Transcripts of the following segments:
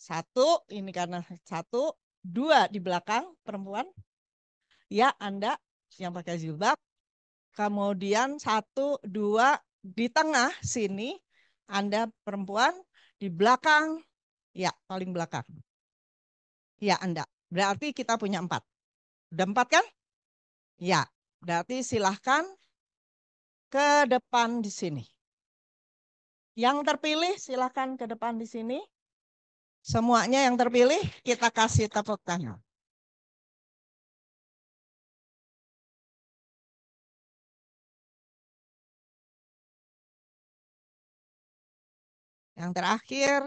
Satu, ini karena satu, dua di belakang perempuan. Ya, Anda yang pakai jilbab. Kemudian satu, dua di tengah sini, Anda perempuan di belakang, ya paling belakang. Ya Anda, berarti kita punya 4. Udah 4 kan? Ya, berarti silahkan ke depan di sini. Yang terpilih silahkan ke depan di sini. Semuanya yang terpilih kita kasih tepuk tangan. Yang terakhir,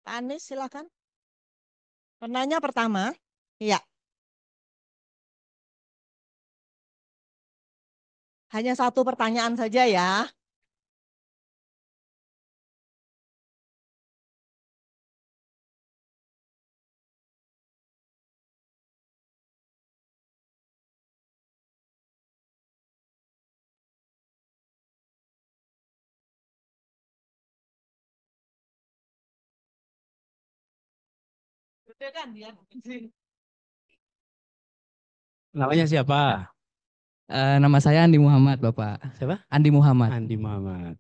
Pak Anies silakan. Penanya pertama, ya. Hanya satu pertanyaan saja ya. Udah kan dia. Namanya siapa? Nama saya Andi Muhammad, Bapak. Siapa? Andi Muhammad. Andi Muhammad.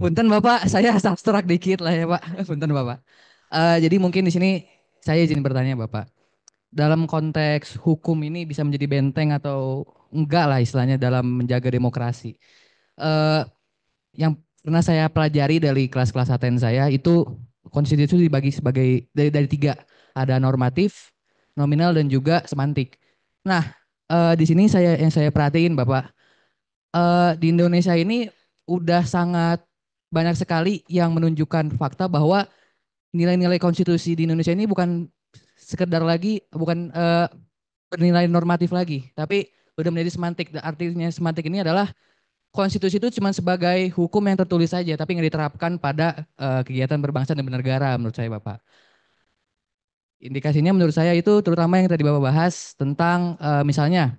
Punten Bapak, saya abstrak dikit lah ya Pak. Punten Bapak. Jadi mungkin di sini saya izin bertanya Bapak. Dalam konteks hukum ini bisa menjadi benteng atau enggak lah istilahnya dalam menjaga demokrasi. Eh, yang pernah saya pelajari dari kelas-kelas ATN saya itu konstitusi dibagi sebagai dari 3. Ada normatif, nominal dan juga semantik. Nah, di sini yang saya perhatiin Bapak, di Indonesia ini udah sangat banyak sekali yang menunjukkan fakta bahwa nilai-nilai konstitusi di Indonesia ini bukan sekedar lagi, bukan bernilai normatif lagi, tapi udah menjadi semantik. Artinya semantik ini adalah konstitusi itu cuma sebagai hukum yang tertulis saja, tapi nggak diterapkan pada kegiatan berbangsa dan bernegara menurut saya Bapak. Indikasinya menurut saya itu terutama yang tadi Bapak bahas tentang misalnya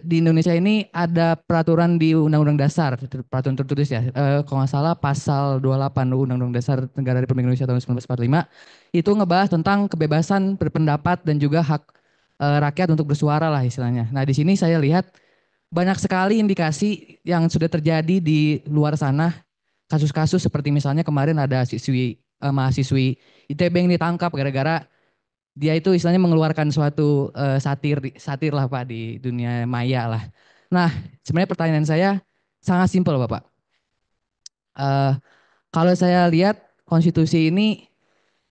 di Indonesia ini ada peraturan di Undang-Undang Dasar, peraturan tertulis ya, kalau nggak salah pasal 28 Undang-Undang Dasar Negara Republik Indonesia tahun 1945, itu ngebahas tentang kebebasan berpendapat dan juga hak rakyat untuk bersuara lah istilahnya. Nah di sini saya lihat banyak sekali indikasi yang sudah terjadi di luar sana, kasus-kasus seperti misalnya kemarin ada mahasiswi ITB yang ditangkap gara-gara dia itu istilahnya mengeluarkan suatu satir lah Pak di dunia maya lah. Nah, sebenarnya pertanyaan saya sangat simpel Bapak. Eh, Kalau saya lihat konstitusi ini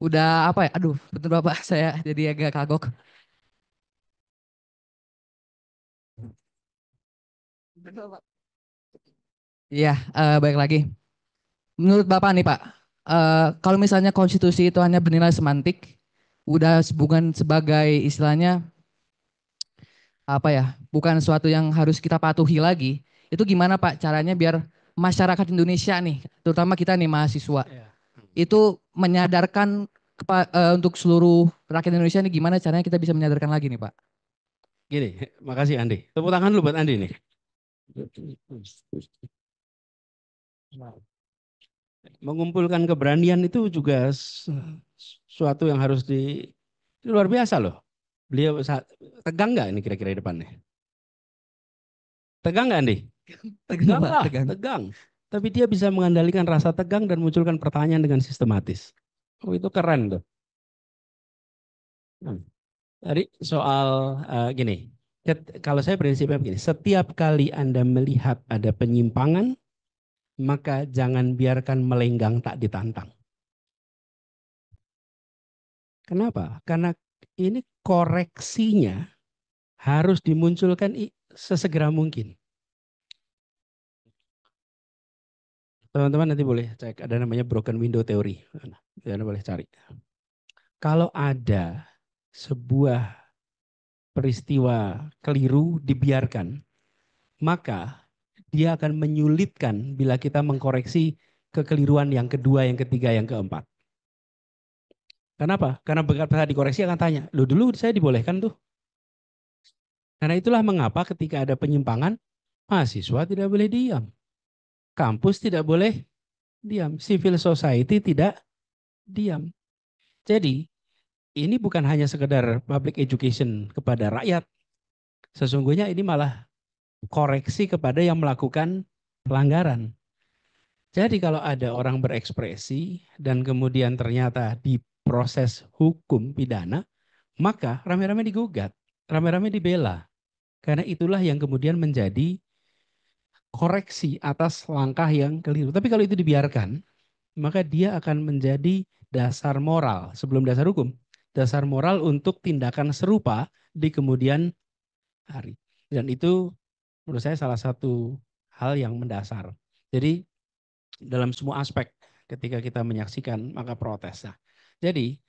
udah apa ya? Aduh, betul Bapak, saya jadi agak kagok. Betul Pak. Iya, baik lagi. Menurut Bapak nih Pak, kalau misalnya konstitusi itu hanya bernilai semantik, udah bukan sebagai istilahnya apa ya, bukan suatu yang harus kita patuhi lagi. Itu gimana Pak caranya biar masyarakat Indonesia nih, terutama kita nih mahasiswa, Ya. itu menyadarkan untuk seluruh rakyat Indonesia nih gimana caranya kita bisa menyadarkan lagi nih Pak? Gini, makasih Andi. Tepuk tangan dulu buat Andi nih. Mengumpulkan keberanian itu juga suatu yang harus luar biasa loh. Beliau tegang nggak ini kira-kira di depannya? Tegang nggak Andi? Tegang Tegang Pak, lah, tegang. tegang. Tapi dia bisa mengendalikan rasa tegang dan munculkan pertanyaan dengan sistematis. Oh itu keren tuh. Tadi soal gini, kalau saya prinsipnya begini, setiap kali Anda melihat ada penyimpangan, maka jangan biarkan melenggang tak ditantang. Kenapa? Karena ini koreksinya harus dimunculkan sesegera mungkin. Teman-teman nanti boleh cek, ada namanya broken window theory. Anda boleh cari. Kalau ada sebuah peristiwa keliru dibiarkan, maka dia akan menyulitkan bila kita mengkoreksi kekeliruan yang kedua, yang ketiga, yang keempat. Kenapa? Karena begitu dikoreksi akan tanya, loh dulu saya dibolehkan tuh. Karena itulah mengapa ketika ada penyimpangan, Mahasiswa tidak boleh diam. Kampus tidak boleh diam. Civil society tidak diam. Jadi ini bukan hanya sekedar public education kepada rakyat. Sesungguhnya ini malah koreksi kepada yang melakukan pelanggaran. Jadi kalau ada orang berekspresi dan kemudian ternyata diproses hukum pidana, maka rame-rame digugat, rame-rame dibela. Karena itulah yang kemudian menjadi koreksi atas langkah yang keliru. Tapi kalau itu dibiarkan, maka dia akan menjadi dasar moral sebelum dasar hukum. Dasar moral untuk tindakan serupa di kemudian hari. Dan itu menurut saya salah satu hal yang mendasar. Jadi dalam semua aspek ketika kita menyaksikan maka protes. Nah, jadi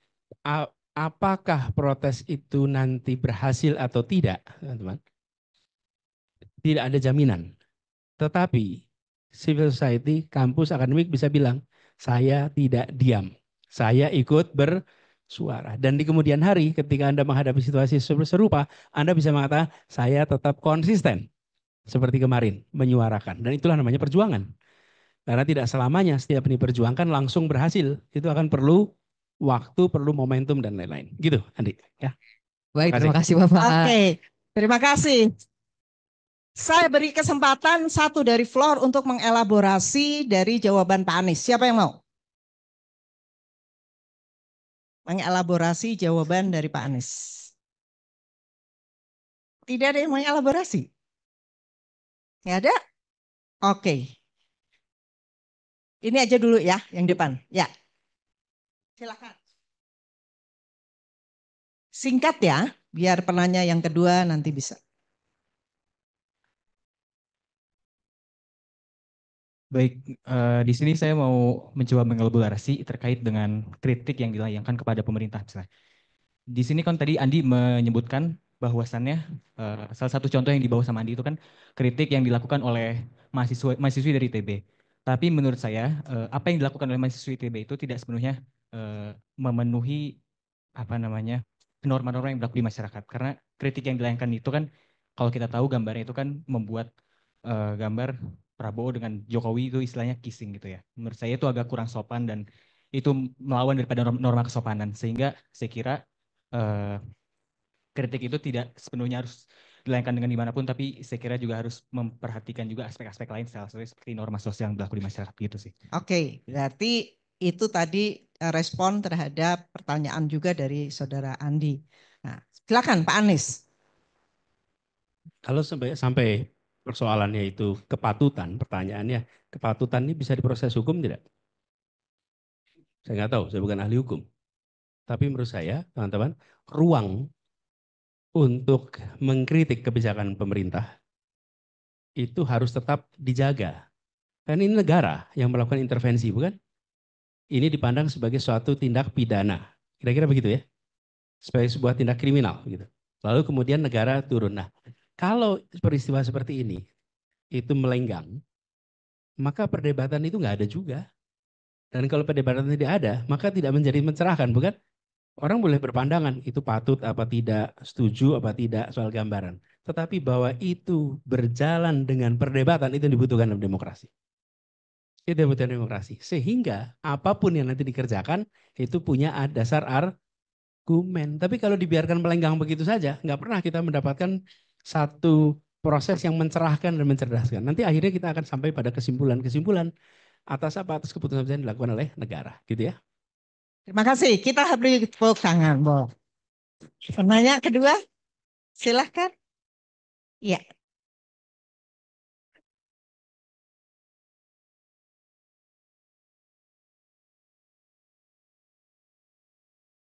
apakah protes itu nanti berhasil atau tidak, teman-teman? Tidak ada jaminan. Tetapi civil society, kampus, akademik bisa bilang, saya tidak diam. Saya ikut bersuara. Dan di kemudian hari ketika Anda menghadapi situasi serupa, Anda bisa mengatakan, saya tetap konsisten. Seperti kemarin, menyuarakan. Dan itulah namanya perjuangan. Karena tidak selamanya setiap diperjuangkan langsung berhasil. Itu akan perlu waktu, perlu momentum, dan lain-lain. Gitu, Andi. Ya. Baik, terima kasih Bapak. Oke, terima kasih. Saya beri kesempatan satu dari floor untuk mengelaborasi dari jawaban Pak Anies. Siapa yang mau? Mengelaborasi jawaban dari Pak Anies. Tidak ada yang mengelaborasi? Nggak ada? Oke. Ini aja dulu ya, yang depan. Ya. Silakan. Singkat ya, biar penanya yang kedua nanti bisa. Baik, di sini saya mau mencoba mengelaborasi terkait dengan kritik yang dilayangkan kepada pemerintah. Misalnya. Di sini kan tadi Andi menyebutkan bahwasannya salah satu contoh yang dibawa sama Andi itu kan kritik yang dilakukan oleh mahasiswi dari ITB. Tapi menurut saya apa yang dilakukan oleh mahasiswi ITB itu tidak sepenuhnya memenuhi apa namanya norma-norma yang berlaku di masyarakat. Karena kritik yang dilayangkan itu kan kalau kita tahu gambarnya itu kan membuat gambar Prabowo dengan Jokowi itu istilahnya kissing gitu ya. Menurut saya itu agak kurang sopan dan itu melawan daripada norma kesopanan. Sehingga saya kira kritik itu tidak sepenuhnya harus dilayangkan dengan dimanapun, tapi saya kira juga harus memperhatikan juga aspek-aspek lain salah satunya seperti norma sosial yang berlaku di masyarakat gitu sih. Oke, berarti itu tadi respon terhadap pertanyaan juga dari saudara Andi. Nah, silakan Pak Anies. Kalau sampai persoalannya itu kepatutan, pertanyaannya kepatutan ini bisa diproses hukum tidak? Saya nggak tahu, saya bukan ahli hukum. Tapi menurut saya, teman-teman, ruang untuk mengkritik kebijakan pemerintah itu harus tetap dijaga. Kan ini negara yang melakukan intervensi, bukan? Ini dipandang sebagai suatu tindak pidana. Kira-kira begitu ya? Sebagai sebuah tindak kriminal. Gitu. Lalu kemudian negara turun. Nah, kalau peristiwa seperti ini itu melenggang, maka perdebatan itu nggak ada juga. Dan kalau perdebatan tidak ada, maka tidak menjadi mencerahkan, bukan? Orang boleh berpandangan itu patut apa tidak, setuju apa tidak soal gambaran. Tetapi bahwa itu berjalan dengan perdebatan itu dibutuhkan dalam demokrasi. Itu dibutuhkan demokrasi. Sehingga apapun yang nanti dikerjakan itu punya dasar argumen. Tapi kalau dibiarkan melenggang begitu saja, nggak pernah kita mendapatkan satu proses yang mencerahkan dan mencerdaskan. Nanti akhirnya kita akan sampai pada kesimpulan-kesimpulan atas apa? Atas keputusan yang dilakukan oleh negara. Gitu ya. Terima kasih. Kita beri tepuk tangan, Bo. Penanya kedua, silahkan. Iya.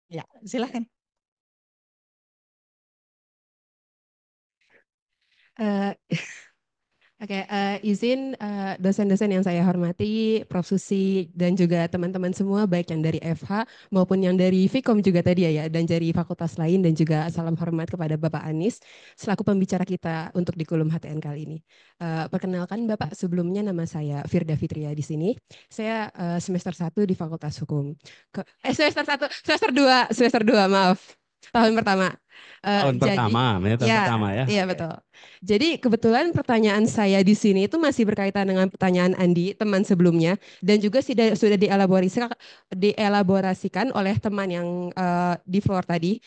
Ya, silahkan. Oke, izin dosen-dosen yang saya hormati, Prof. Susi, dan juga teman-teman semua, baik yang dari FH maupun yang dari Vkom juga tadi ya, dan dari fakultas lain, dan juga salam hormat kepada Bapak Anies, selaku pembicara kita untuk di Kulum HTN kali ini. Perkenalkan Bapak, sebelumnya nama saya Firda Fitria di sini. Saya semester 1 di Fakultas Hukum. Semester 1, semester 2, maaf. Tahun pertama. Tahun pertama, tahun ya, pertama ya. iya betul. Jadi kebetulan pertanyaan saya di sini itu masih berkaitan dengan pertanyaan Andi, teman sebelumnya, dan juga sudah dielaborasikan oleh teman yang di floor tadi.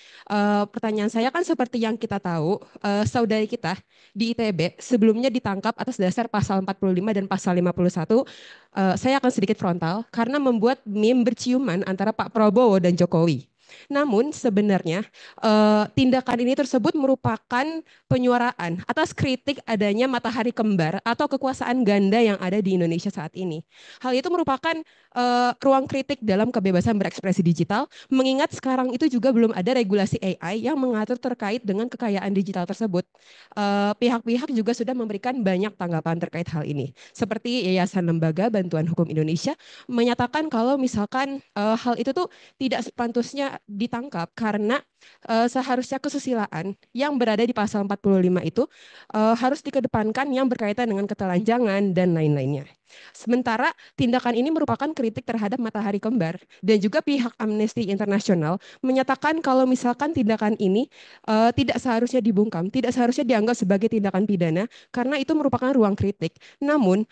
Pertanyaan saya kan seperti yang kita tahu, saudari kita di ITB sebelumnya ditangkap atas dasar pasal 45 dan pasal 51. Saya akan sedikit frontal karena membuat meme berciuman antara Pak Prabowo dan Jokowi. Namun sebenarnya tindakan ini tersebut merupakan penyuaraan atas kritik adanya matahari kembar atau kekuasaan ganda yang ada di Indonesia saat ini. Hal itu merupakan ruang kritik dalam kebebasan berekspresi digital, mengingat sekarang itu juga belum ada regulasi AI yang mengatur terkait dengan kekayaan digital tersebut. Pihak-pihak juga sudah memberikan banyak tanggapan terkait hal ini, seperti Yayasan Lembaga Bantuan Hukum Indonesia menyatakan kalau misalkan hal itu tuh tidak sepantasnya ditangkap karena seharusnya kesusilaan yang berada di pasal 45 itu harus dikedepankan yang berkaitan dengan ketelanjangan dan lain-lainnya. Sementara tindakan ini merupakan kritik terhadap matahari kembar dan juga pihak Amnesty International menyatakan kalau misalkan tindakan ini tidak seharusnya dibungkam, tidak seharusnya dianggap sebagai tindakan pidana karena itu merupakan ruang kritik. Namun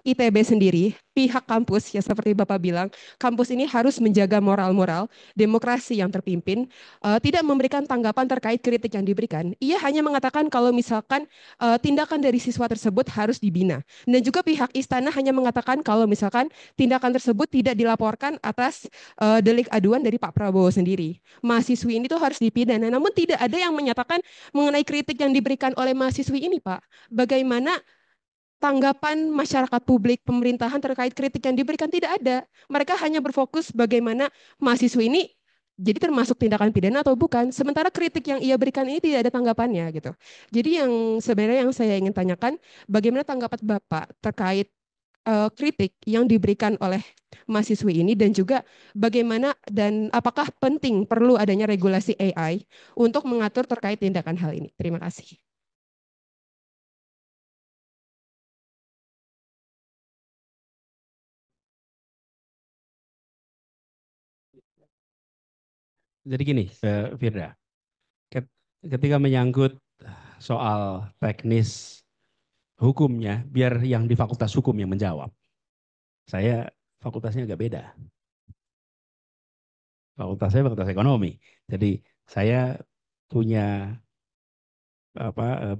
ITB sendiri, pihak kampus ya seperti Bapak bilang, kampus ini harus menjaga moral-moral demokrasi yang terpimpin, tidak memberikan tanggapan terkait kritik yang diberikan. Ia hanya mengatakan kalau misalkan tindakan dari siswa tersebut harus dibina. Dan juga pihak istana hanya mengatakan kalau misalkan tindakan tersebut tidak dilaporkan atas delik aduan dari Pak Prabowo sendiri. Mahasiswi ini tuh harus dipidana. Namun tidak ada yang menyatakan mengenai kritik yang diberikan oleh mahasiswi ini, Pak. Bagaimana tanggapan masyarakat publik, pemerintahan terkait kritik yang diberikan? Tidak ada. Mereka hanya berfokus bagaimana mahasiswa ini jadi termasuk tindakan pidana atau bukan. Sementara kritik yang ia berikan ini tidak ada tanggapannya gitu. Jadi yang sebenarnya yang saya ingin tanyakan, bagaimana tanggapan Bapak terkait kritik yang diberikan oleh mahasiswi ini dan juga bagaimana dan apakah penting perlu adanya regulasi AI untuk mengatur terkait tindakan hal ini. Terima kasih. Jadi gini, Firda, ketika menyangkut soal teknis hukumnya, biar yang di Fakultas Hukum yang menjawab. Saya fakultasnya agak beda. Fakultas saya Fakultas Ekonomi. Jadi saya punya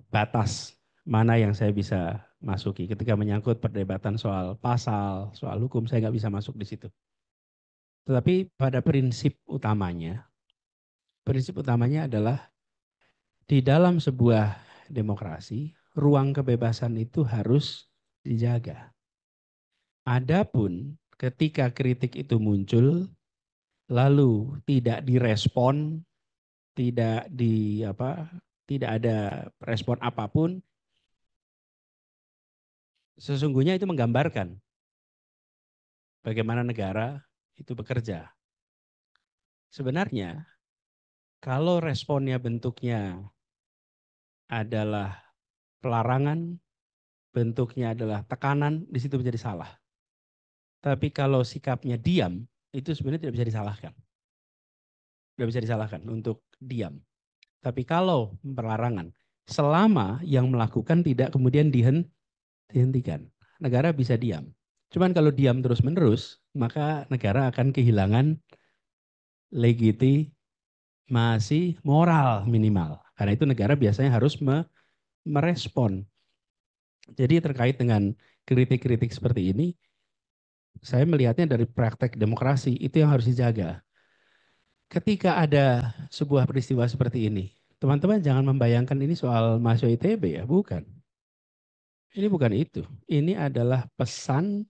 batas mana yang saya bisa masuki. Ketika menyangkut perdebatan soal pasal, soal hukum, saya nggak bisa masuk di situ. Tetapi pada prinsip utamanya adalah di dalam sebuah demokrasi, ruang kebebasan itu harus dijaga. Adapun ketika kritik itu muncul, lalu tidak direspon, tidak ada respon apapun, sesungguhnya itu menggambarkan bagaimana negara itu bekerja. Sebenarnya kalau responnya bentuknya adalah pelarangan, bentuknya adalah tekanan, di situ menjadi salah. Tapi kalau sikapnya diam, itu sebenarnya tidak bisa disalahkan. Tidak bisa disalahkan untuk diam. Tapi kalau pelarangan, selama yang melakukan tidak kemudian dihentikan, negara bisa diam. Cuman kalau diam terus-menerus, maka negara akan kehilangan legitimasi moral minimal. Karena itu negara biasanya harus merespon. Jadi terkait dengan kritik-kritik seperti ini, saya melihatnya dari praktek demokrasi, itu yang harus dijaga. Ketika ada sebuah peristiwa seperti ini, teman-teman jangan membayangkan ini soal mahasiswa ITB ya, bukan. Ini bukan itu. Ini adalah pesan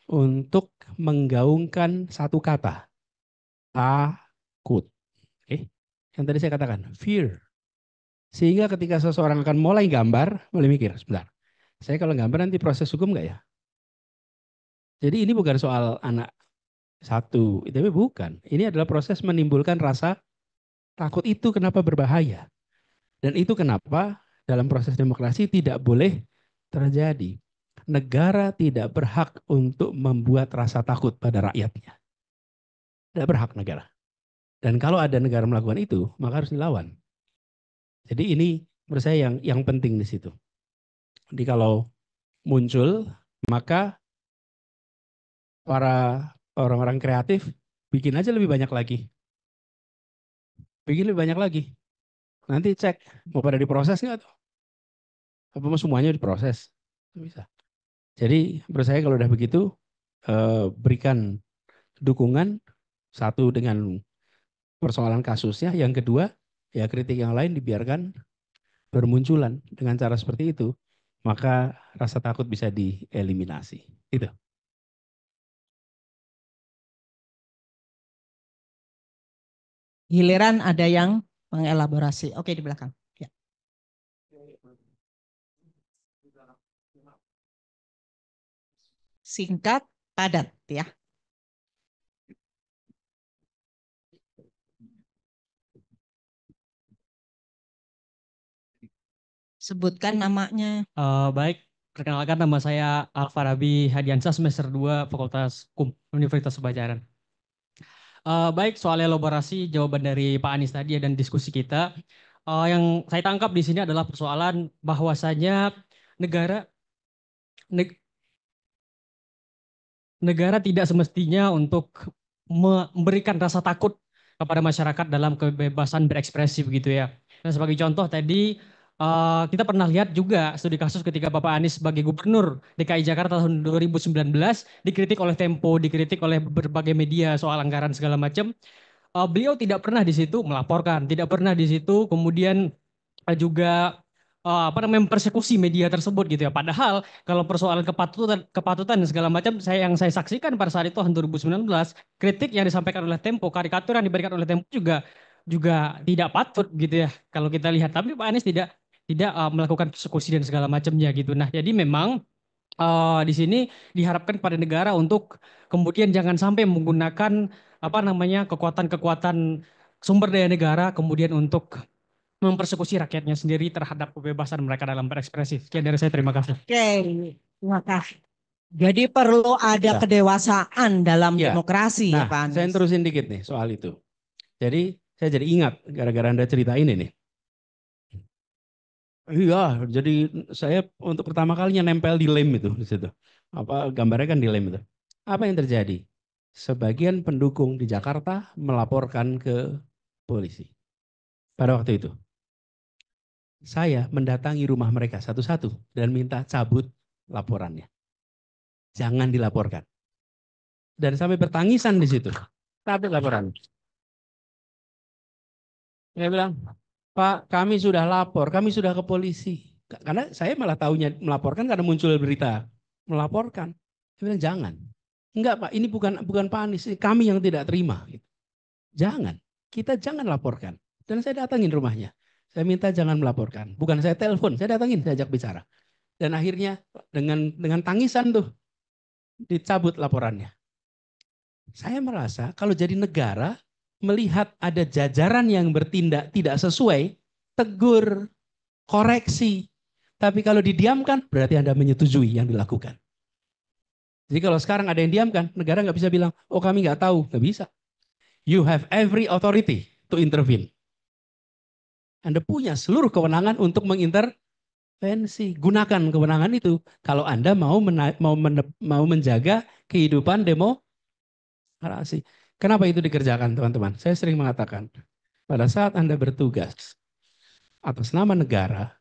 untuk menggaungkan satu kata, takut. Yang tadi saya katakan, fear. Sehingga ketika seseorang akan mulai gambar, mulai mikir, sebentar, saya kalau gambar nanti proses hukum nggak ya? Jadi ini bukan soal anak satu, ITB bukan. Ini adalah proses menimbulkan rasa takut. Itu kenapa berbahaya. Dan itu kenapa dalam proses demokrasi tidak boleh terjadi. Negara tidak berhak untuk membuat rasa takut pada rakyatnya. Tidak berhak negara. Dan kalau ada negara melakukan itu, maka harus dilawan. Jadi ini menurut saya yang penting di situ. Jadi kalau muncul, maka para orang-orang kreatif bikin aja lebih banyak lagi. Bikin lebih banyak lagi. Nanti cek, mau pada diproses nggak tuh? Apa mau semuanya diproses? Bisa. Jadi menurut saya kalau udah begitu, berikan dukungan, satu dengan persoalan kasusnya, yang kedua ya kritik yang lain dibiarkan bermunculan. Dengan cara seperti itu, maka rasa takut bisa dieliminasi. Itu. Giliran ada yang mengelaborasi. Oke, di belakang. Ya. Singkat, padat ya. Sebutkan namanya. Baik, perkenalkan nama saya Alfarabi Hadiansyah, semester 2 Fakultas Hukum Universitas Padjadjaran. Baik, soal elaborasi jawaban dari Pak Anies tadi dan diskusi kita, yang saya tangkap di sini adalah persoalan bahwasanya negara neg- negara tidak semestinya untuk memberikan rasa takut kepada masyarakat dalam kebebasan berekspresi begitu ya. Dan sebagai contoh tadi kita pernah lihat juga studi kasus ketika Bapak Anies sebagai gubernur DKI Jakarta tahun 2019 dikritik oleh Tempo, dikritik oleh berbagai media soal anggaran segala macam. Beliau tidak pernah di situ melaporkan, tidak pernah di situ kemudian juga apa namanya mempersekusi media tersebut gitu ya. Padahal kalau persoalan kepatutan dan segala macam yang saya saksikan pada saat itu tahun 2019, kritik yang disampaikan oleh Tempo, karikatur yang diberikan oleh Tempo juga juga tidak patut gitu ya kalau kita lihat. Tapi Pak Anies tidak melakukan persekusi dan segala macamnya gitu. Nah, jadi memang di sini diharapkan pada negara untuk kemudian jangan sampai menggunakan apa namanya kekuatan-kekuatan sumber daya negara kemudian untuk mempersekusi rakyatnya sendiri terhadap kebebasan mereka dalam berekspresi. Sekian dari saya, terima kasih. Oke, terima kasih. Jadi perlu ada Ya. kedewasaan dalam Ya. demokrasi ya Nah, Pak saya Anies. terusin dikit nih soal itu. Jadi saya jadi ingat gara-gara Anda cerita ini nih. Iya, jadi saya untuk pertama kalinya nempel di lem itu di situ. Apa gambarnya kan di lem itu. Apa yang terjadi? Sebagian pendukung di Jakarta melaporkan ke polisi. Pada waktu itu, saya mendatangi rumah mereka satu-satu dan minta cabut laporannya. Jangan dilaporkan. Dan sampai bertangisan di situ. Cabut laporannya. Dia bilang, Pak, kami sudah lapor, kami sudah ke polisi. Karena saya malah tahunya melaporkan karena muncul berita. Melaporkan. Dia bilang, jangan. Enggak Pak, ini bukan Pak Anies, ini kami yang tidak terima. Jangan, kita jangan laporkan. Dan saya datangin rumahnya. Saya minta jangan melaporkan. Bukan saya telepon, saya datangin, saya ajak bicara. Dan akhirnya dengan tangisan tuh dicabut laporannya. Saya merasa kalau jadi negara melihat ada jajaran yang bertindak tidak sesuai, tegur, koreksi. Tapi kalau didiamkan, berarti Anda menyetujui yang dilakukan. Jadi kalau sekarang ada yang diamkan, negara nggak bisa bilang, oh kami nggak tahu. Nggak bisa. You have every authority to intervene. Anda punya seluruh kewenangan untuk mengintervensi. Gunakan kewenangan itu kalau Anda mau menjaga kehidupan demokrasi. Kenapa itu dikerjakan teman-teman? Saya sering mengatakan, pada saat Anda bertugas atas nama negara,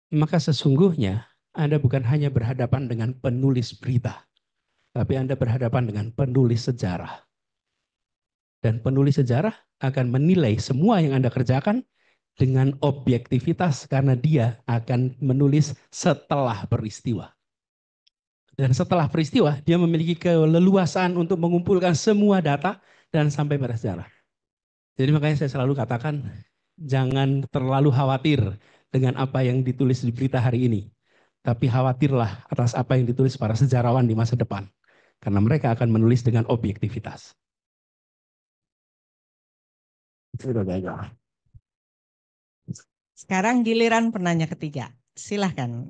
maka sesungguhnya Anda bukan hanya berhadapan dengan penulis berita, tapi Anda berhadapan dengan penulis sejarah. Dan penulis sejarah akan menilai semua yang Anda kerjakan dengan objektivitas karena dia akan menulis setelah peristiwa. Dan setelah peristiwa, dia memiliki keleluasaan untuk mengumpulkan semua data dan sampai pada sejarah. Jadi makanya saya selalu katakan, jangan terlalu khawatir dengan apa yang ditulis di berita hari ini. Tapi khawatirlah atas apa yang ditulis para sejarawan di masa depan. Karena mereka akan menulis dengan objektivitas. Sekarang giliran penanya ketiga. Silahkan.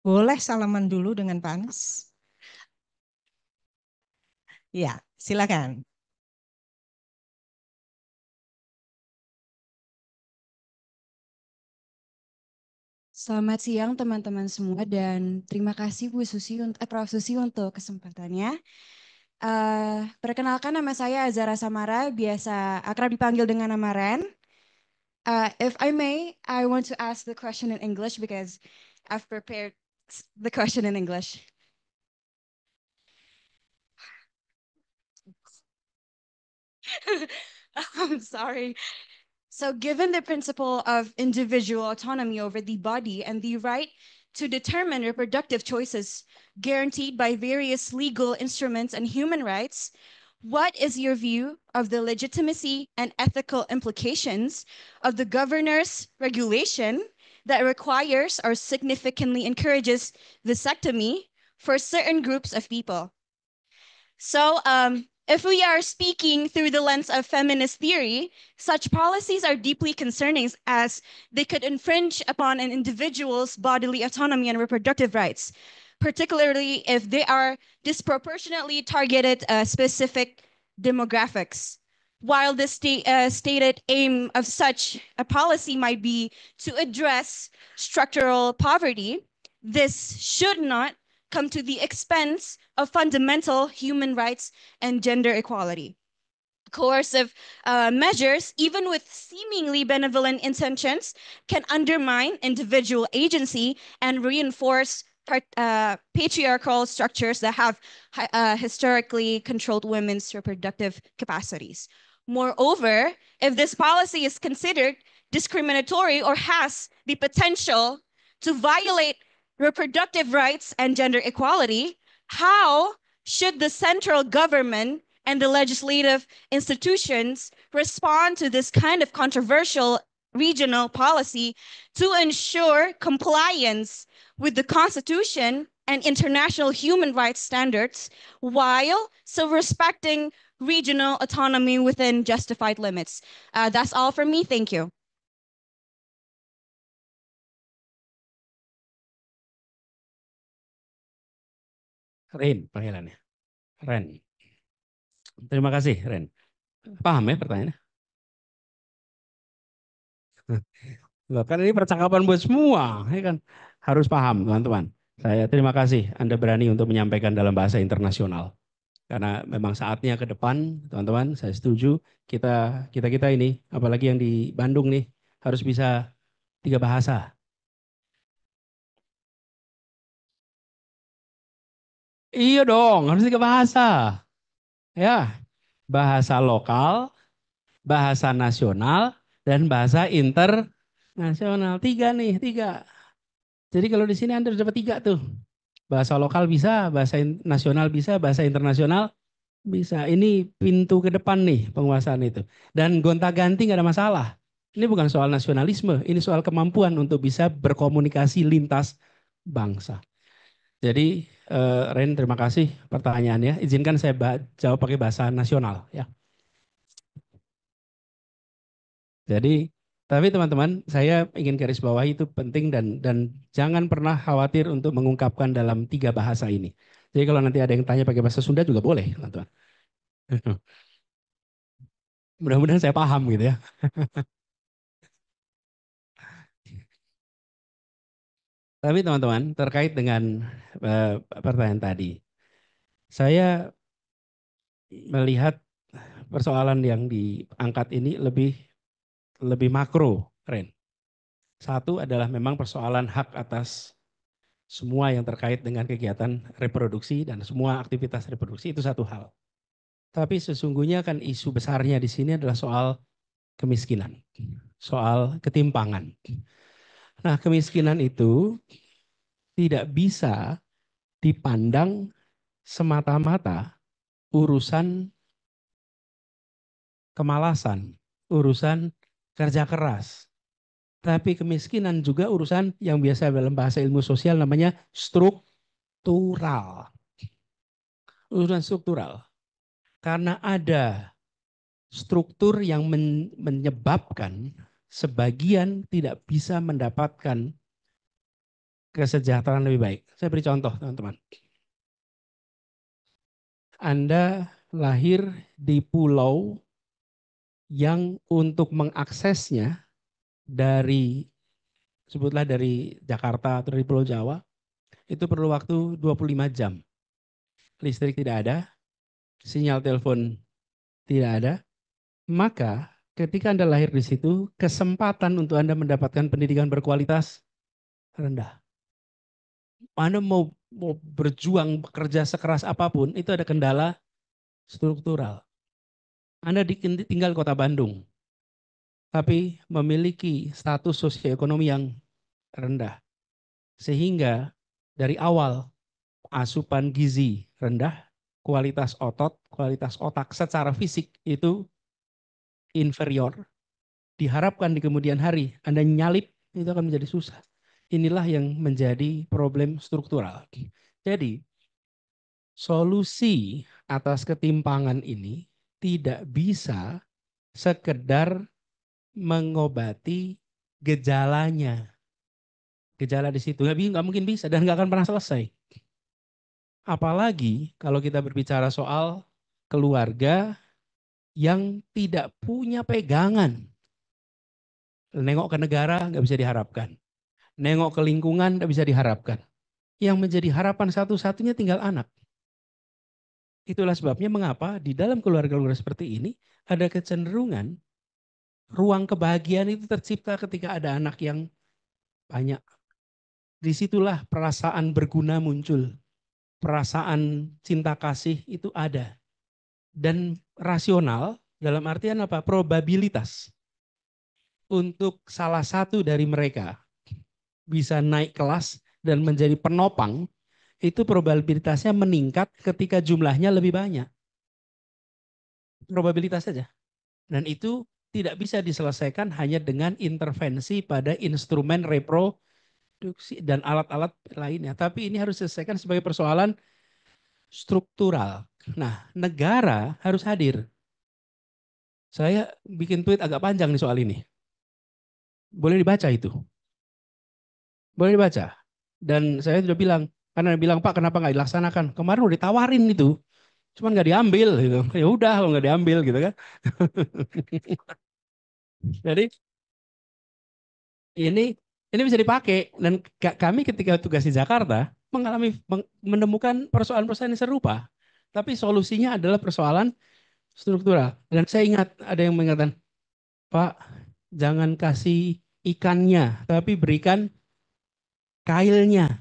Boleh salaman dulu dengan Pak Anies? Ya, silakan. Selamat siang teman-teman semua dan terima kasih Bu Susi, Prof. Susi untuk kesempatannya. Perkenalkan nama saya Azara Samara, biasa akrab dipanggil dengan nama Ren. If I may, I want to ask the question in English because I've prepared the question in English. I'm sorry. So given the principle of individual autonomy over the body and the right to determine reproductive choices guaranteed by various legal instruments and human rights, what is your view of the legitimacy and ethical implications of the governor's regulation that requires or significantly encourages vasectomy for certain groups of people? So if we are speaking through the lens of feminist theory, such policies are deeply concerning as they could infringe upon an individual's bodily autonomy and reproductive rights, particularly if they are disproportionately targeted specific demographics. While the stated aim of such a policy might be to address structural poverty, this should not come to the expense of fundamental human rights and gender equality. Coercive measures, even with seemingly benevolent intentions, can undermine individual agency and reinforce patriarchal structures that have historically controlled women's reproductive capacities. Moreover, if this policy is considered discriminatory or has the potential to violate reproductive rights and gender equality, how should the central government and the legislative institutions respond to this kind of controversial regional policy to ensure compliance with the Constitution and international human rights standards while still respecting regional autonomy within justified limits? That's all from me. Thank you. Ren, panggilannya. Ren. Terima kasih, Ren. Paham ya pertanyaannya? Loh, kan ini percakapan buat semua, ya kan? Harus paham, teman-teman. Saya terima kasih Anda berani untuk menyampaikan dalam bahasa internasional. Karena memang saatnya ke depan, teman-teman, saya setuju kita ini, apalagi yang di Bandung nih, harus bisa 3 bahasa. Iya dong, harus 3 bahasa. Ya, bahasa lokal, bahasa nasional, dan bahasa internasional. 3 nih, 3. Jadi kalau di sini Anda sudah dapat 3 tuh. Bahasa lokal bisa, bahasa nasional bisa, bahasa internasional bisa. Ini pintu ke depan nih penguasaan itu. Dan gonta-ganti nggak ada masalah. Ini bukan soal nasionalisme, ini soal kemampuan untuk bisa berkomunikasi lintas bangsa. Jadi Ren, terima kasih pertanyaannya. Izinkan saya jawab pakai bahasa nasional ya. Jadi tapi teman-teman, saya ingin garis bawahi itu penting dan jangan pernah khawatir untuk mengungkapkan dalam 3 bahasa ini. Jadi kalau nanti ada yang tanya pakai bahasa Sunda juga boleh, teman-teman. Mudah-mudahan saya paham gitu ya. Tapi teman-teman, terkait dengan pertanyaan tadi, saya melihat persoalan yang diangkat ini lebih makro, Ren. Satu adalah memang persoalan hak atas semua yang terkait dengan kegiatan reproduksi dan semua aktivitas reproduksi itu satu hal. Tapi sesungguhnya kan isu besarnya di sini adalah soal kemiskinan, soal ketimpangan. Nah, kemiskinan itu tidak bisa dipandang semata-mata urusan kemalasan, urusan kerja keras. Tapi kemiskinan juga urusan yang biasa dalam bahasa ilmu sosial namanya struktural. Urusan struktural. Karena ada struktur yang menyebabkan sebagian tidak bisa mendapatkan kesejahteraan lebih baik. Saya beri contoh teman-teman. Anda lahir di pulau yang untuk mengaksesnya dari, sebutlah dari Jakarta atau dari Pulau Jawa, itu perlu waktu 25 jam. Listrik tidak ada, sinyal telepon tidak ada, maka ketika Anda lahir di situ, kesempatan untuk Anda mendapatkan pendidikan berkualitas rendah. Anda mau berjuang, bekerja sekeras apapun, itu ada kendala struktural. Anda tinggal di kota Bandung, tapi memiliki status sosioekonomi yang rendah. Sehingga dari awal asupan gizi rendah, kualitas otot, kualitas otak secara fisik itu inferior. Diharapkan di kemudian hari Anda nyalip, itu akan menjadi susah. Inilah yang menjadi problem struktural. Jadi, solusi atas ketimpangan ini tidak bisa sekedar mengobati gejalanya. Gejala di situ nggak mungkin bisa dan nggak akan pernah selesai. Apalagi kalau kita berbicara soal keluarga yang tidak punya pegangan. Nengok ke negara nggak bisa diharapkan. Nengok ke lingkungan nggak bisa diharapkan. Yang menjadi harapan satu-satunya tinggal anak. Itulah sebabnya mengapa di dalam keluarga-keluarga seperti ini ada kecenderungan ruang kebahagiaan itu tercipta ketika ada anak yang banyak. Disitulah perasaan berguna muncul. Perasaan cinta kasih itu ada. Dan rasional dalam artian apa? Probabilitas untuk salah satu dari mereka bisa naik kelas dan menjadi penopang, itu probabilitasnya meningkat ketika jumlahnya lebih banyak. Probabilitas saja. Dan itu tidak bisa diselesaikan hanya dengan intervensi pada instrumen reproduksi dan alat-alat lainnya. Tapi ini harus diselesaikan sebagai persoalan struktural. Nah, negara harus hadir. Saya bikin tweet agak panjang nih soal ini. Boleh dibaca itu. Boleh dibaca. Dan saya sudah bilang, karena bilang Pak kenapa nggak dilaksanakan? Kemarin udah ditawarin itu, cuman nggak diambil gitu. Ya udah kalau nggak diambil gitu kan. Jadi ini bisa dipakai dan kami ketika tugas di Jakarta menemukan persoalan-persoalan yang serupa. Tapi solusinya adalah persoalan struktural. Dan saya ingat ada yang mengatakan, Pak jangan kasih ikannya, tapi berikan kailnya.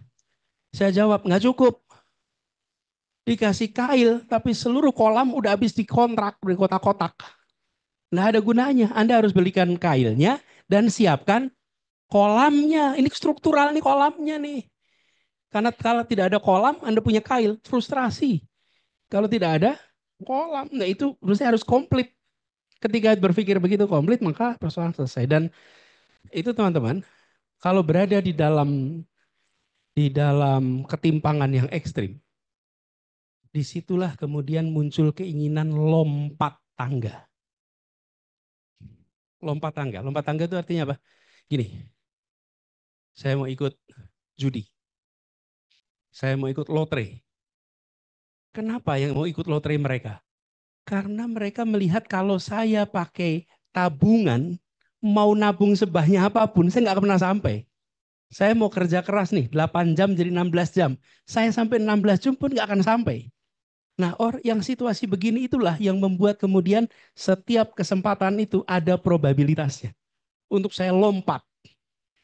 Saya jawab, nggak cukup. Dikasih kail, tapi seluruh kolam udah habis dikontrak di kotak-kotak. Nggak ada gunanya. Anda harus belikan kailnya dan siapkan kolamnya. Ini struktural nih kolamnya nih. Karena kalau tidak ada kolam, Anda punya kail. Frustrasi. Kalau tidak ada kolam, nah itu harus komplit. Ketika berpikir begitu komplit, maka persoalan selesai. Dan itu teman-teman, kalau berada di dalam ketimpangan yang ekstrim, disitulah kemudian muncul keinginan lompat tangga. Lompat tangga. Lompat tangga itu artinya apa? Gini, saya mau ikut judi. Saya mau ikut lotre. Kenapa yang mau ikut lotre mereka? Karena mereka melihat kalau saya pakai tabungan, mau nabung sebanyak apapun, saya nggak pernah sampai. Saya mau kerja keras nih, 8 jam jadi 16 jam. Saya sampai 16 jam pun nggak akan sampai. Nah, yang situasi begini itulah yang membuat kemudian setiap kesempatan itu ada probabilitasnya. Untuk saya lompat.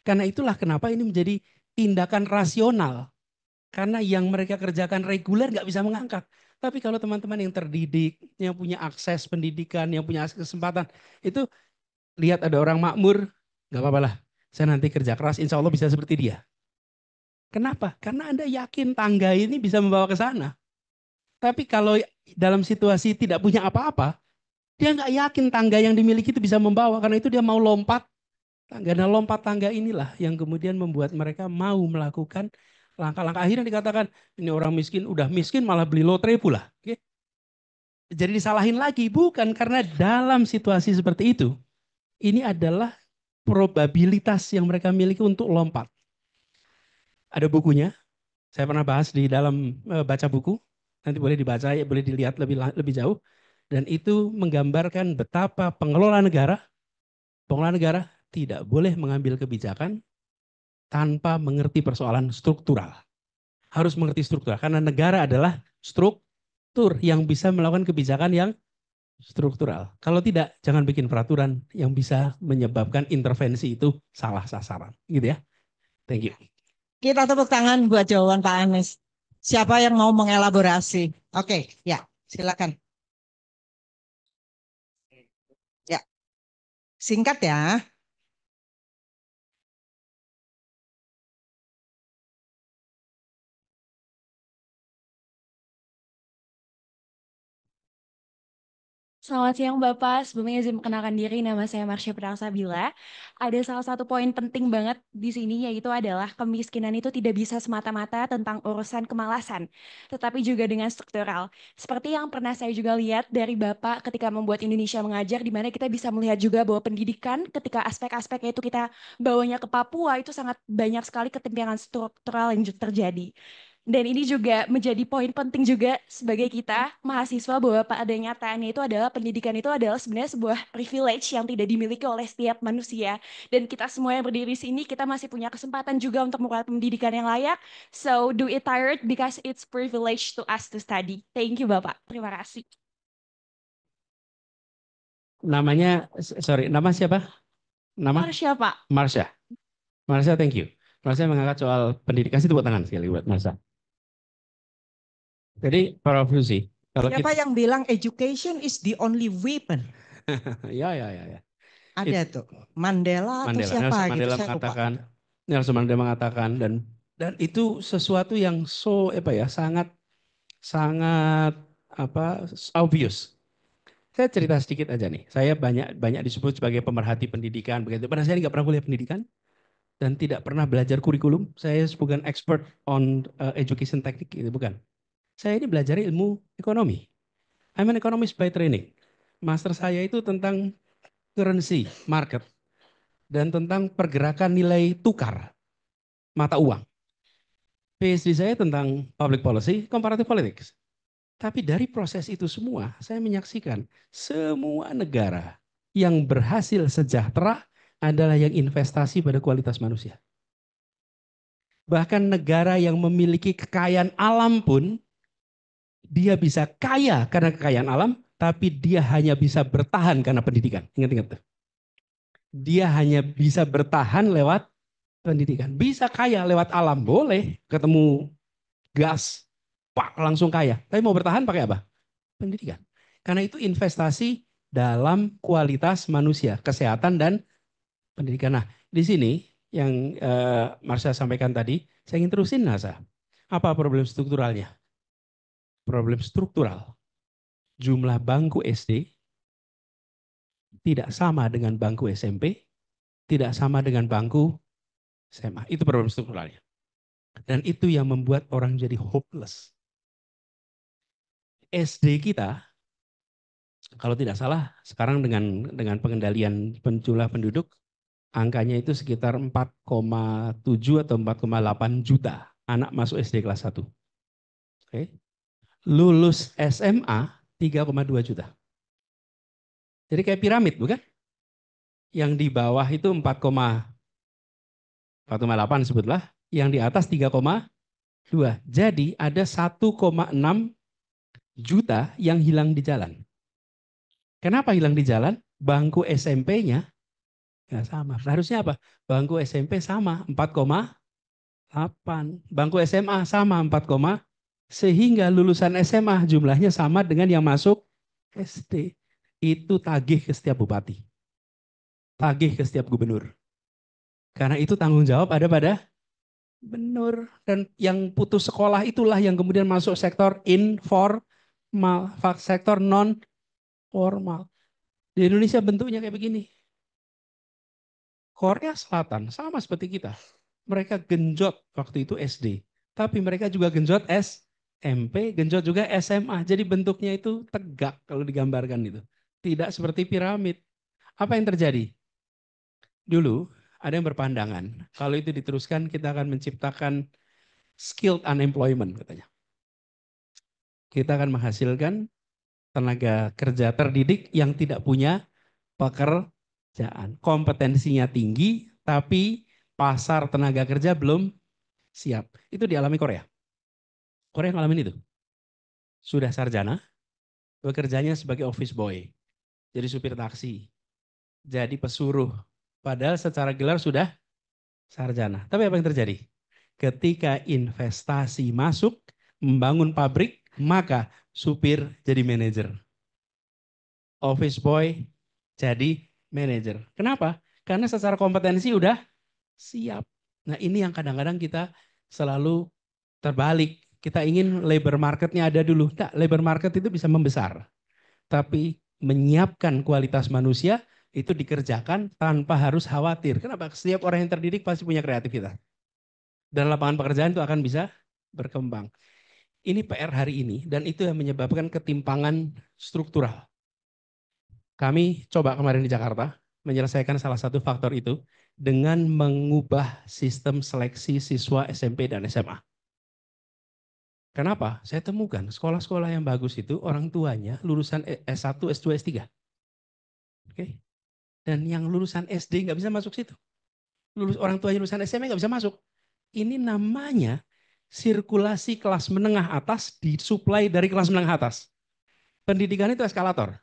Karena itulah kenapa ini menjadi tindakan rasional. Karena yang mereka kerjakan reguler nggak bisa mengangkat. Tapi kalau teman-teman yang terdidik, yang punya akses pendidikan, yang punya akses kesempatan, itu lihat ada orang makmur, nggak apa-apa lah. Saya nanti kerja keras, insya Allah bisa seperti dia. Kenapa? Karena Anda yakin tangga ini bisa membawa ke sana. Tapi kalau dalam situasi tidak punya apa-apa, dia nggak yakin tangga yang dimiliki itu bisa membawa. Karena itu dia mau lompat tangga. Nah, lompat tangga inilah yang kemudian membuat mereka mau melakukan langkah-langkah. Akhirnya dikatakan, ini orang miskin, udah miskin malah beli lotre pula. Oke? Jadi disalahin lagi. Bukan karena dalam situasi seperti itu, ini adalah probabilitas yang mereka miliki untuk lompat. Ada bukunya. Saya pernah bahas di dalam baca buku. Nanti boleh dibaca, ya, boleh dilihat lebih jauh. Dan itu menggambarkan betapa pengelola negara tidak boleh mengambil kebijakan tanpa mengerti persoalan struktural. Harus mengerti struktural, karena negara adalah struktur yang bisa melakukan kebijakan yang struktural. Kalau tidak, jangan bikin peraturan yang bisa menyebabkan intervensi itu salah sasaran. Gitu ya. Thank you. Kita tepuk tangan buat jawaban Pak Anies. Siapa yang mau mengelaborasi? Oke, ya, silakan. Ya, singkat ya. Selamat siang Bapak, sebelumnya izin memperkenalkan diri, nama saya Marsha Prangsabila. Ada salah satu poin penting banget di sini, yaitu adalah kemiskinan itu tidak bisa semata-mata tentang urusan kemalasan, tetapi juga dengan struktural. Seperti yang pernah saya juga lihat dari Bapak ketika membuat Indonesia Mengajar, di mana kita bisa melihat juga bahwa pendidikan ketika aspek-aspeknya itu kita bawanya ke Papua, itu sangat banyak sekali ketimpangan struktural yang terjadi. Dan ini juga menjadi poin penting juga sebagai kita mahasiswa bahwa pada nyataannya itu adalah pendidikan itu adalah sebenarnya sebuah privilege yang tidak dimiliki oleh setiap manusia. Dan kita semua yang berdiri di sini kita masih punya kesempatan juga untuk mendapatkan pendidikan yang layak. So do it tired because it's privilege to us to study. Thank you Bapak. Terima kasih. Namanya, nama siapa? Nama? Marsha Pak. Marsha. Marsha, thank you. Marsha mengangkat soal pendidikan. Kasih tepuk tangan sekali buat Marsha. Jadi, Prof. Yusy, kalau Siapa kita, yang bilang education is the only weapon? ya. Ada tuh. Mandela atau siapa Nelson gitu, Mandela saya lupa. mengatakan, Nelson Mandela mengatakan, dan itu sesuatu yang sangat obvious. Saya cerita sedikit aja nih. Saya banyak disebut sebagai pemerhati pendidikan begitu. Padahal saya nggak pernah kuliah pendidikan dan tidak pernah belajar kurikulum. Saya bukan expert on education teknik, itu bukan. Saya ini belajar ilmu ekonomi. I'm an economist by training. Master saya itu tentang currency market dan tentang pergerakan nilai tukar mata uang. PhD saya tentang public policy, comparative politics. Tapi dari proses itu semua, saya menyaksikan semua negara yang berhasil sejahtera adalah yang investasi pada kualitas manusia. Bahkan negara yang memiliki kekayaan alam pun, dia bisa kaya karena kekayaan alam, tapi dia hanya bisa bertahan karena pendidikan. Ingat-ingat tuh. Dia hanya bisa bertahan lewat pendidikan. Bisa kaya lewat alam, boleh. Ketemu gas, pak, langsung kaya. Tapi mau bertahan pakai apa? Pendidikan. Karena itu investasi dalam kualitas manusia, kesehatan dan pendidikan. Nah, di sini yang Marsha sampaikan tadi, saya ingin terusin Nasa. Apa problem strukturalnya? Problem struktural. Jumlah bangku SD tidak sama dengan bangku SMP, tidak sama dengan bangku SMA. Itu problem strukturalnya. Dan itu yang membuat orang jadi hopeless. SD kita, kalau tidak salah, sekarang dengan pengendalian jumlah penduduk, angkanya itu sekitar 4,7 atau 4,8 juta anak masuk SD kelas 1. Oke. Lulus SMA 3,2 juta. Jadi kayak piramid, bukan? Yang di bawah itu 4,8 sebutlah, yang di atas 3,2. Jadi ada 1,6 juta yang hilang di jalan. Kenapa hilang di jalan? Bangku SMP-nya nggak sama. Harusnya apa? Bangku SMP sama 4,8. Bangku SMA sama 4, sehingga lulusan SMA jumlahnya sama dengan yang masuk SD. Itu tagih ke setiap bupati. Tagih ke setiap gubernur. Karena itu tanggung jawab ada pada gubernur. Dan yang putus sekolah itulah yang kemudian masuk sektor informal, sektor non formal. Di Indonesia bentuknya kayak begini. Korea Selatan sama seperti kita. Mereka genjot waktu itu SD. Tapi mereka juga genjot SMP, genjot juga SMA. Jadi bentuknya itu tegak kalau digambarkan itu. Tidak seperti piramid. Apa yang terjadi? Dulu Ada yang berpandangan, kalau itu diteruskan kita akan menciptakan skilled unemployment katanya. Kita akan menghasilkan tenaga kerja terdidik yang tidak punya pekerjaan. Kompetensinya tinggi, tapi pasar tenaga kerja belum siap. Itu dialami Korea. Korea ngalamin itu. Sudah sarjana, bekerjanya sebagai office boy, jadi supir taksi, jadi pesuruh. Padahal secara gelar sudah sarjana. Tapi apa yang terjadi? Ketika investasi masuk, membangun pabrik, maka supir jadi manajer. Office boy jadi manajer. Kenapa? Karena secara kompetensi udah siap. Nah ini yang kadang-kadang kita selalu terbalik. Kita ingin labor marketnya ada dulu. Nah, labor market itu bisa membesar. Tapi menyiapkan kualitas manusia itu dikerjakan tanpa harus khawatir. Kenapa? Setiap orang yang terdidik pasti punya kreativitas. Dan lapangan pekerjaan itu akan bisa berkembang. Ini PR hari ini dan itu yang menyebabkan ketimpangan struktural. Kami coba kemarin di Jakarta menyelesaikan salah satu faktor itu dengan mengubah sistem seleksi siswa SMP dan SMA. Kenapa? Saya temukan sekolah-sekolah yang bagus itu orang tuanya lulusan S1, S2, S3. Oke. Dan yang lulusan SD nggak bisa masuk situ. Orang tuanya lulusan SMA nggak bisa masuk. Ini namanya sirkulasi kelas menengah atas disuplai dari kelas menengah atas. Pendidikan itu eskalator.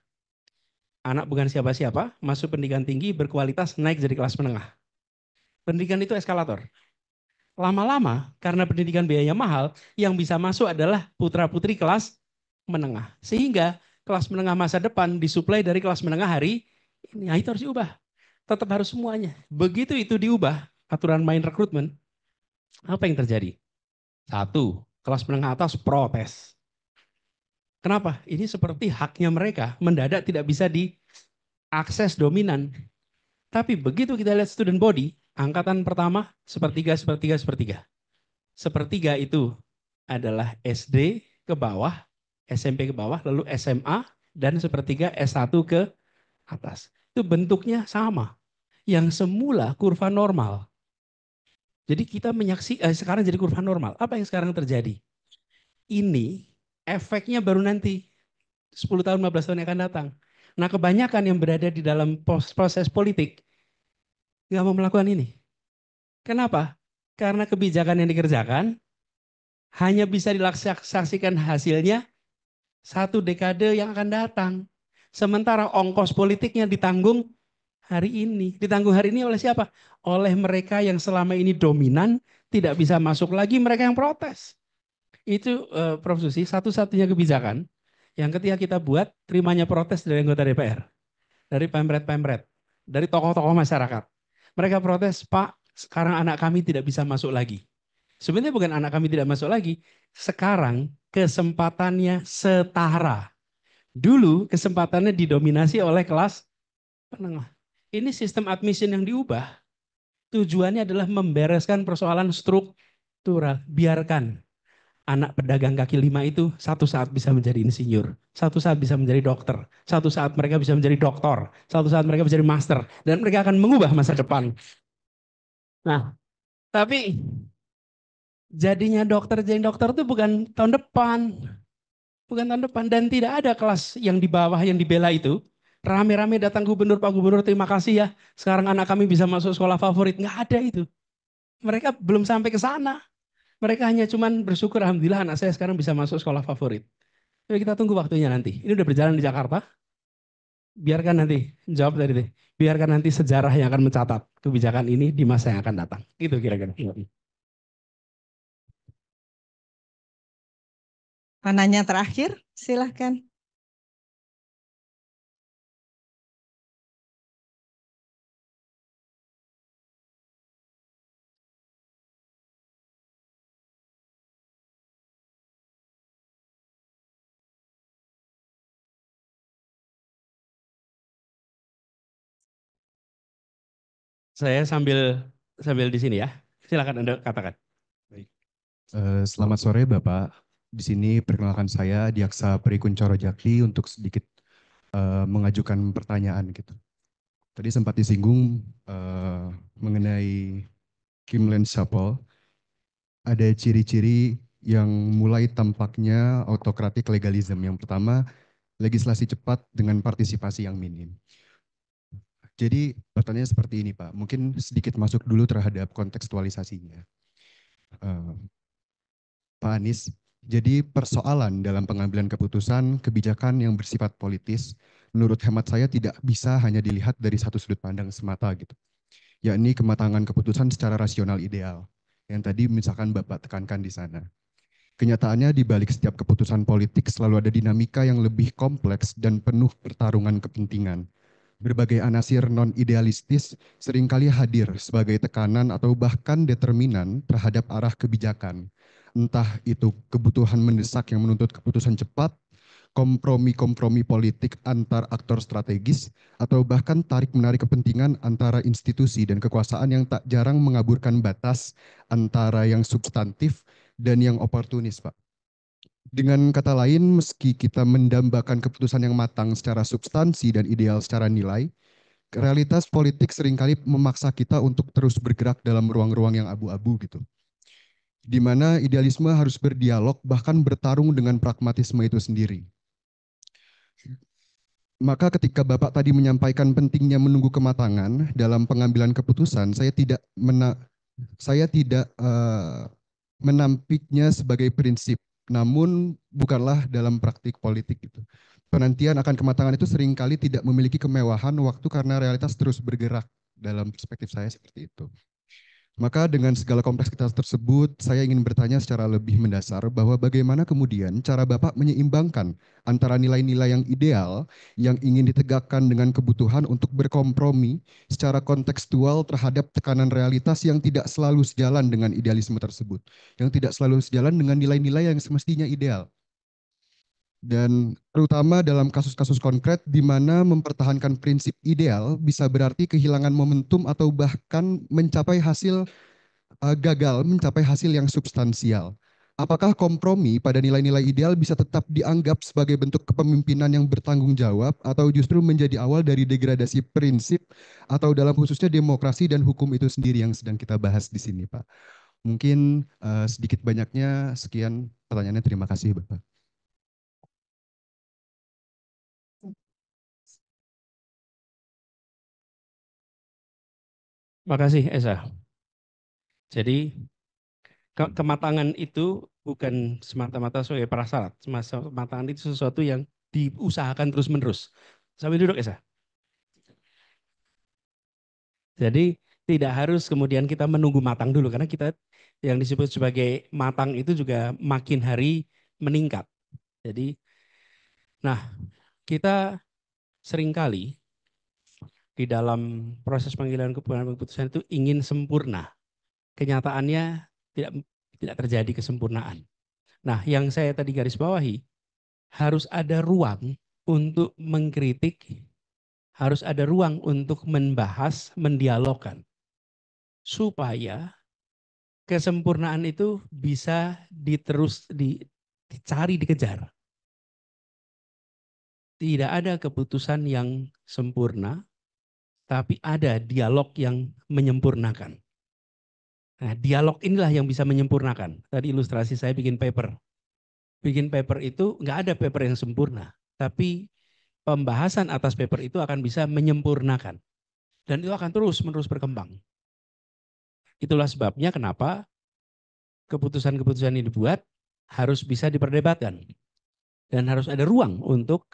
Anak bukan siapa-siapa, masuk pendidikan tinggi, berkualitas, naik jadi kelas menengah. Pendidikan itu eskalator. Lama-lama karena pendidikan biayanya mahal, yang bisa masuk adalah putra-putri kelas menengah. Sehingga kelas menengah masa depan disuplai dari kelas menengah hari ini. Nah, itu harus diubah. Tetap harus semuanya. Begitu itu diubah, aturan main rekrutmen, apa yang terjadi? Satu, kelas menengah atas protes. Kenapa? Ini seperti haknya mereka, mendadak tidak bisa diakses dominan. Tapi begitu kita lihat student body, angkatan pertama sepertiga, sepertiga, sepertiga. Sepertiga itu adalah SD ke bawah, SMP ke bawah, lalu SMA, dan sepertiga S1 ke atas. Itu bentuknya sama. Yang semula kurva normal. Jadi kita menyaksikan, sekarang jadi kurva normal. Apa yang sekarang terjadi? Ini efeknya baru nanti, 10 tahun, 15 tahun yang akan datang. Nah kebanyakan yang berada di dalam proses politik, nggak mau melakukan ini. Kenapa? Karena kebijakan yang dikerjakan hanya bisa disaksikan hasilnya 1 dekade yang akan datang. Sementara ongkos politiknya ditanggung hari ini. Ditanggung hari ini oleh siapa? Oleh mereka yang selama ini dominan, tidak bisa masuk lagi, mereka yang protes. Itu Prof. Susi, satu-satunya kebijakan yang ketika kita buat, terimanya protes dari anggota DPR. Dari pemret-pemret, dari tokoh-tokoh masyarakat. Mereka protes, Pak, sekarang anak kami tidak bisa masuk lagi. Sebenarnya bukan anak kami tidak masuk lagi, sekarang kesempatannya setara. Dulu kesempatannya didominasi oleh kelas menengah. Ini sistem admission yang diubah. Tujuannya adalah membereskan persoalan struktural. Biarkan anak pedagang kaki lima itu satu saat bisa menjadi insinyur, satu saat bisa menjadi dokter, satu saat mereka bisa menjadi doktor, satu saat mereka bisa menjadi master, dan mereka akan mengubah masa depan. Nah, tapi jadinya dokter jadi dokter itu bukan tahun depan, dan tidak ada kelas yang di bawah yang dibela itu. Rame-rame datang gubernur, Pak Gubernur terima kasih ya, sekarang anak kami bisa masuk sekolah favorit. Nggak ada itu. Mereka belum sampai ke sana. Mereka hanya cuman bersyukur, alhamdulillah anak saya sekarang bisa masuk sekolah favorit. Jadi kita tunggu waktunya nanti. Ini udah berjalan di Jakarta. Biarkan nanti, jawab tadi deh. Biarkan nanti sejarah yang akan mencatat kebijakan ini di masa yang akan datang. Itu kira-kira. Mananya terakhir, silahkan. Saya sambil di sini ya. Silakan Anda katakan. Baik. Selamat sore Bapak. Di sini perkenalkan saya Diaksa Perikuncoro Jakti untuk sedikit mengajukan pertanyaan gitu. Tadi sempat disinggung mengenai Kim Lance Chappell, ada ciri-ciri yang mulai tampaknya autokratik legalisme. Yang pertama, legislasi cepat dengan partisipasi yang minim. Jadi pertanyaannya seperti ini Pak, mungkin sedikit masuk dulu terhadap kontekstualisasinya. Pak Anies, jadi persoalan dalam pengambilan keputusan kebijakan yang bersifat politis, menurut hemat saya tidak bisa hanya dilihat dari satu sudut pandang semata gitu, yakni kematangan keputusan secara rasional ideal, yang tadi misalkan Bapak tekankan di sana. Kenyataannya di balik setiap keputusan politik selalu ada dinamika yang lebih kompleks dan penuh pertarungan kepentingan. Berbagai anasir non-idealistis seringkali hadir sebagai tekanan atau bahkan determinan terhadap arah kebijakan. Entah itu kebutuhan mendesak yang menuntut keputusan cepat, kompromi-kompromi politik antar aktor strategis, atau bahkan tarik-menarik kepentingan antara institusi dan kekuasaan yang tak jarang mengaburkan batas antara yang substantif dan yang oportunis, Pak. Dengan kata lain, meski kita mendambakan keputusan yang matang secara substansi dan ideal secara nilai, realitas politik seringkali memaksa kita untuk terus bergerak dalam ruang-ruang yang abu-abu gitu. Di mana idealisme harus berdialog bahkan bertarung dengan pragmatisme itu sendiri. Maka ketika Bapak tadi menyampaikan pentingnya menunggu kematangan dalam pengambilan keputusan, saya tidak menampiknya sebagai prinsip, namun bukanlah dalam praktik politik gitu. Penantian akan kematangan itu seringkali tidak memiliki kemewahan waktu karena realitas terus bergerak. Dalam perspektif saya seperti itu. Maka dengan segala kompleksitas tersebut, saya ingin bertanya secara lebih mendasar bahwa bagaimana kemudian cara Bapak menyeimbangkan antara nilai-nilai yang ideal yang ingin ditegakkan dengan kebutuhan untuk berkompromi secara kontekstual terhadap tekanan realitas yang tidak selalu sejalan dengan idealisme tersebut, yang tidak selalu sejalan dengan nilai-nilai yang semestinya ideal. Dan terutama dalam kasus-kasus konkret di mana mempertahankan prinsip ideal bisa berarti kehilangan momentum atau bahkan gagal mencapai hasil yang substansial. Apakah kompromi pada nilai-nilai ideal bisa tetap dianggap sebagai bentuk kepemimpinan yang bertanggung jawab atau justru menjadi awal dari degradasi prinsip atau dalam khususnya demokrasi dan hukum itu sendiri yang sedang kita bahas di sini, Pak. Mungkin sedikit banyaknya sekian pertanyaannya. Terima kasih, Bapak. Makasih Esa. Jadi kematangan itu bukan semata-mata sebagai prasyarat. Kematangan itu sesuatu yang diusahakan terus-menerus. Sampai duduk Esa. Jadi tidak harus kemudian kita menunggu matang dulu, karena kita yang disebut sebagai matang itu juga makin hari meningkat. Jadi, nah kita seringkali di dalam proses panggilan keputusan itu ingin sempurna. Kenyataannya tidak terjadi kesempurnaan. Nah, yang saya tadi garis bawahi, harus ada ruang untuk mengkritik, harus ada ruang untuk membahas, mendialogkan, supaya kesempurnaan itu bisa dicari, dikejar. Tidak ada keputusan yang sempurna, tapi ada dialog yang menyempurnakan. Nah, dialog inilah yang bisa menyempurnakan. Tadi ilustrasi saya bikin paper. Bikin paper itu nggak ada paper yang sempurna, tapi pembahasan atas paper itu akan bisa menyempurnakan. Dan itu akan terus-menerus berkembang. Itulah sebabnya kenapa keputusan-keputusan ini dibuat harus bisa diperdebatkan. Dan harus ada ruang untuk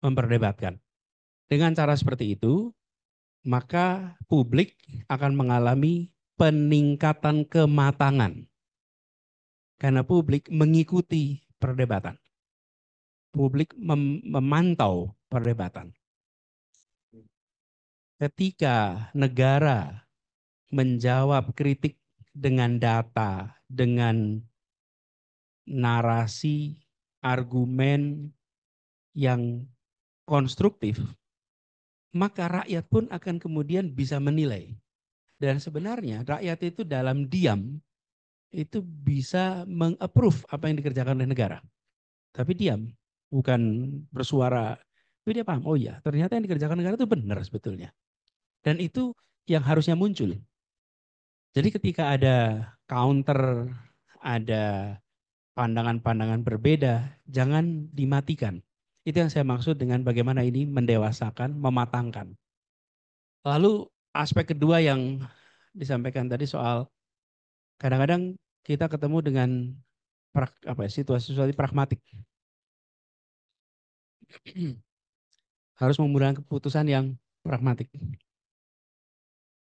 memperdebatkan. Dengan cara seperti itu, maka publik akan mengalami peningkatan kematangan. Karena publik mengikuti perdebatan. Publik memantau perdebatan. Ketika negara menjawab kritik dengan data, dengan narasi, argumen yang konstruktif, maka rakyat pun akan kemudian bisa menilai. Dan sebenarnya rakyat itu dalam diam itu bisa meng-approve apa yang dikerjakan oleh negara. Tapi diam, bukan bersuara. Tapi dia paham, oh iya ternyata yang dikerjakan negara itu benar sebetulnya. Dan itu yang harusnya muncul. Jadi ketika ada counter, ada pandangan-pandangan berbeda, jangan dimatikan. Itu yang saya maksud dengan bagaimana ini mendewasakan, mematangkan. Lalu aspek kedua yang disampaikan tadi soal kadang-kadang kita ketemu dengan situasi pragmatik. Harus membuat keputusan yang pragmatik.